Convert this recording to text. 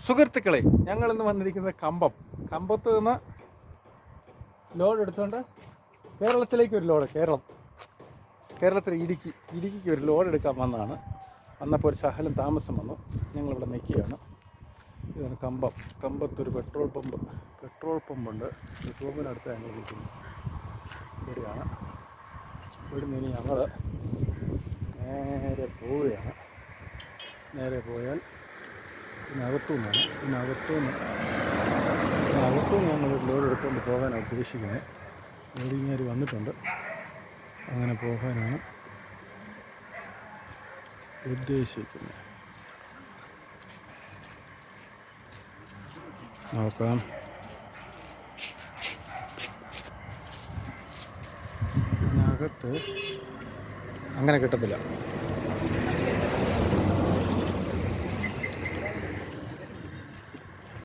സുഹൃത്തുക്കളെ, ഞങ്ങളിന്ന് വന്നിരിക്കുന്നത് കമ്പത്ത് നിന്ന് ലോഡ് എടുത്തുകൊണ്ട് കേരളത്തിലേക്ക് ഒരു ലോഡ് കേരളത്തിൽ ഇടുക്കിക്ക് ഒരു ലോഡ് എടുക്കാൻ വന്നപ്പോൾ ഒരു ശകലം താമസം വന്നു. ഞങ്ങളിവിടെ നിൽക്കുകയാണ്. ഇതാണ് കമ്പത്തൊരു പെട്രോൾ പമ്പുണ്ട്. പെട്രോൾ പമ്പിനടുത്ത് ഞങ്ങൾ ഇരിക്കുന്നു. ഇവിടെയാണ്. ഇവിടുന്ന് ഇനി ഞങ്ങൾ നേരെ പോവുകയാണ്. നേരെ പോയാൽ ഇതിനകത്തുനിന്ന് ഞങ്ങളൊരു ലോഡ് എടുത്തുകൊണ്ട് പോകാനാണ് ഉദ്ദേശിക്കുന്നത്. ലോഡിങ്ങേരി വന്നിട്ടുണ്ട്. അങ്ങനെ പോകാനാണ് ഉദ്ദേശിക്കുന്നത്. നോക്കാം. ഇതിനകത്ത് അങ്ങനെ കിട്ടത്തില്ല.